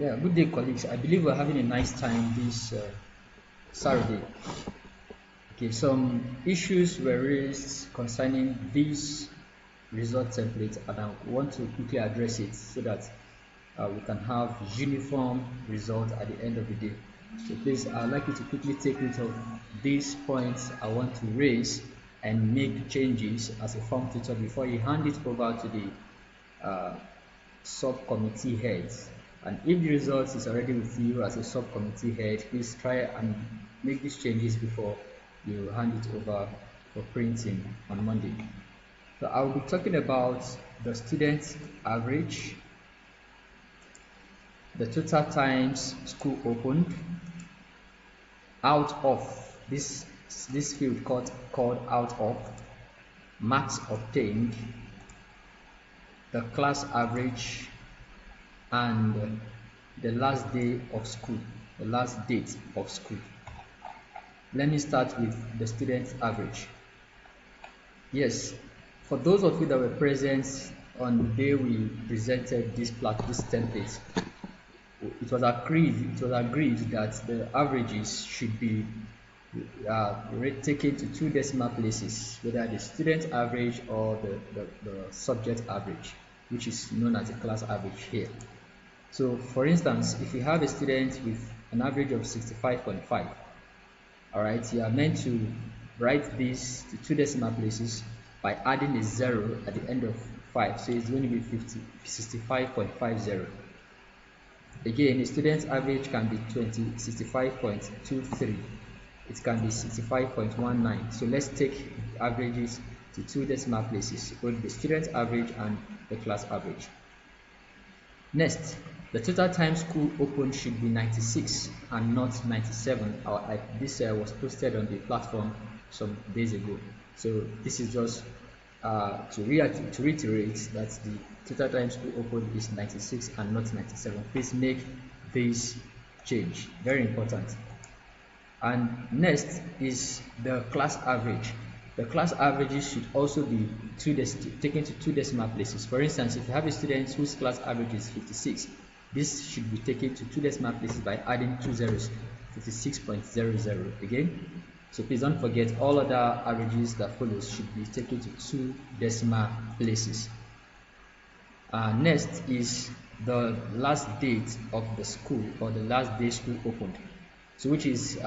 Yeah, good day, colleagues. I believe we're having a nice time this Saturday. Okay, some issues were raised concerning these result templates, and I want to quickly address it so that we can have uniform result at the end of the day. So please, I'd like you to quickly take note of these points I want to raise and make changes as a form tutor before you hand it over to the subcommittee heads. And if the results is already with you as a subcommittee head, please try and make these changes before you hand it over for printing on Monday. So I will be talking about the student average, the total times school opened, out of this field called out of, marks obtained, the class average, and the last day of school, the last date of school. Let me start with the student average. Yes, for those of you that were present on the day we presented this template, it was agreed that the averages should be taken to 2 decimal places, whether the student average or the subject average, which is known as the class average here. So for instance, if you have a student with an average of 65.5, all right, you are meant to write this to 2 decimal places by adding a 0 at the end of 5, so it's going to be 65.50. Again, the student's average can be 65.23, it can be 65.19. So let's take averages to 2 decimal places, both the student average and the class average. Next, the total time school opened should be 96 and not 97. This was posted on the platform some days ago. So this is just to reiterate that the total time school opened is 96 and not 97. Please make this change, very important. And next is the class average. The class averages should also be taken to 2 decimal places. For instance, if you have a student whose class average is 56, this should be taken to 2 decimal places by adding 2 zeros, 56.00 again. So please don't forget, all other averages that follows should be taken to 2 decimal places. Next is the last date of the school, or the last day school opened. So which is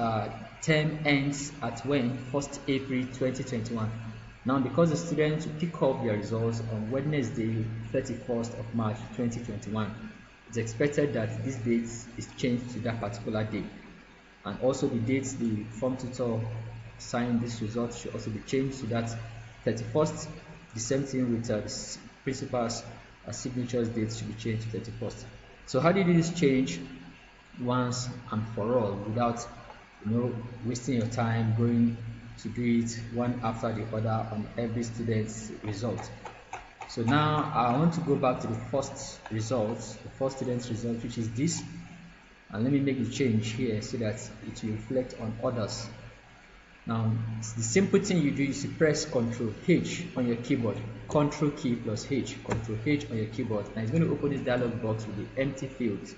term ends at when? 1st April 2021. Now, because the students will pick up their results on Wednesday 31st of March 2021, it's expected that this date is changed to that particular day, and also the dates the form tutor signed this result should also be changed to that 31st. The same thing with the principal's signatures dates should be changed to 31st. So how do you do this change once and for all without wasting your time going to do it one after the other on every student's result? So now I want to go back to the first result, the first student's result, which is this, and let me make the change here so that it will reflect on others. Now the simple thing you do is you press Ctrl H on your keyboard, Ctrl key plus H, Ctrl H on your keyboard, and it's going to open this dialog box with the empty fields.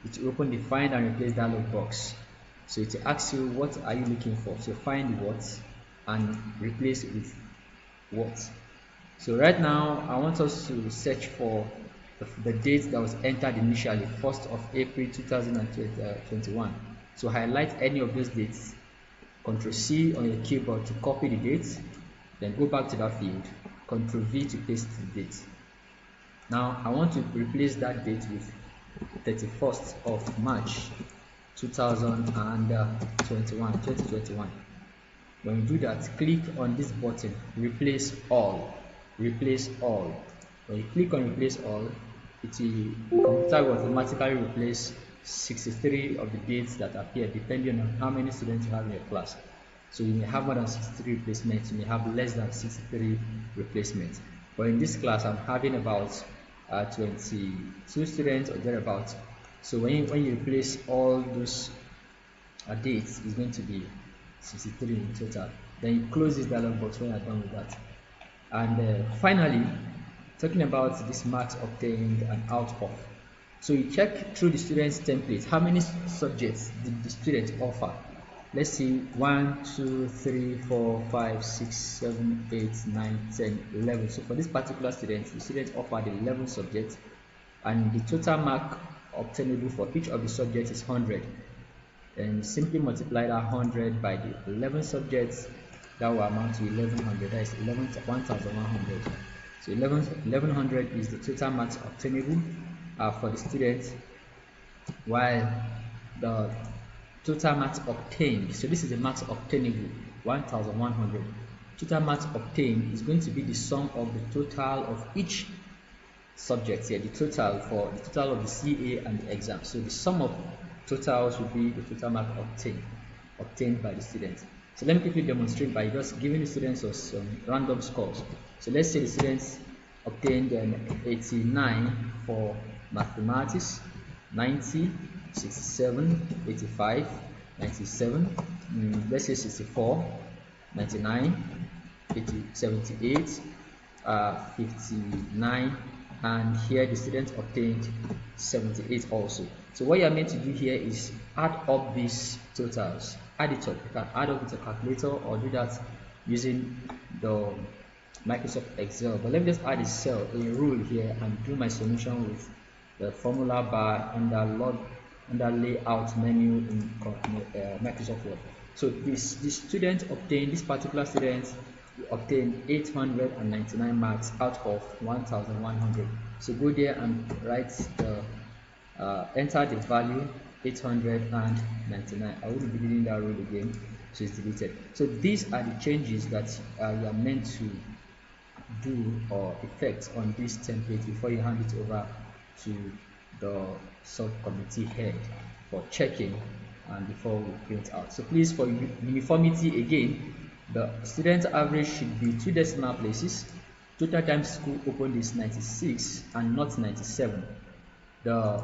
It will open the find and replace dialog box. So it will ask you, what are you looking for? So find what and replace it with what. So right now I want us to search for the date that was entered initially, 1st of April 2021. So highlight any of those dates, Ctrl C on your keyboard to copy the date, then go back to that field, Ctrl V to paste the date. Now I want to replace that date with 31st of March 2021. When you do that, click on this button, replace all. When you click on replace all, the computer will automatically replace 63 of the dates that appear depending on how many students you have in your class. So you may have more than 63 replacements, you may have less than 63 replacements. But in this class I'm having about 22 students or thereabouts. So when you replace all those dates, it's going to be 63 in total. Then you close this dialog box when you're done with that. And finally, talking about this marks obtained and out of. So you check through the student's template, how many subjects did the student offer? Let's see, 1, 2, 3, 4, 5, 6, 7, 8, 9, 10, 11. So for this particular student, the student offered 11 subjects, and the total mark obtainable for each of the subjects is 100. And simply multiply that 100 by the 11 subjects, that will amount to 1100. That is 1100. So 1100 is the total marks obtainable for the student, while the total marks obtained, so this is the marks obtainable, 1100. Total marks obtained is going to be the sum of the total of each subject here, the total of the CA and the exam. So the sum of totals will be the total mark obtained by the student. So let me quickly demonstrate by just giving the students some random scores. So let's say the students obtained 89 for mathematics, 90, 67, 85, 97, let's say 64, 99, 80, 78, 59, and here the student obtained 78 also. So what you are meant to do here is add up these totals, add it up. You can add up with a calculator or do that using the Microsoft Excel, but let me just add a rule here and do my solution with the formula bar under layout menu in Microsoft Word. So this particular student obtained 899 marks out of 1100. So go there and write enter the value 899. I will be deleting that rule again, so it's deleted. So these are the changes that you are meant to do or effect on this template before you hand it over to the subcommittee head for checking and before we print out. So please, for uniformity again, the student average should be 2 decimal places. Total time school opened is 96 and not 97. The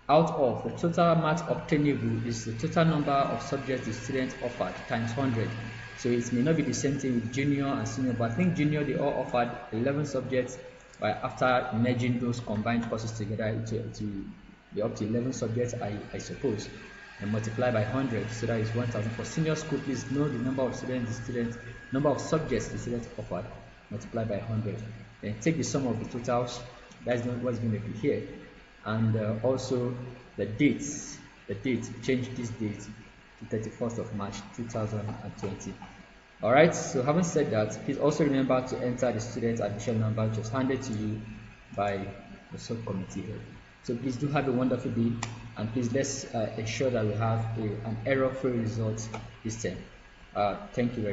out of the total marks obtainable is the total number of subjects the student offered times 100. So it may not be the same thing with junior and senior, but I think junior, they all offered 11 subjects, but after merging those combined courses together, it will be up to 11 subjects, I suppose, and multiply by 100, so that is 1000. For senior school, please know the number of number of subjects the student offered, multiply by 100. Then take the sum of the totals, that's not what's going to be here, and also the dates. Change this date to 31st of March 2020. Alright, so having said that, please also remember to enter the student admission number just handed to you by the subcommittee head. So please do have a wonderful day, and please let's ensure that we have an error-free result this time. Thank you very much.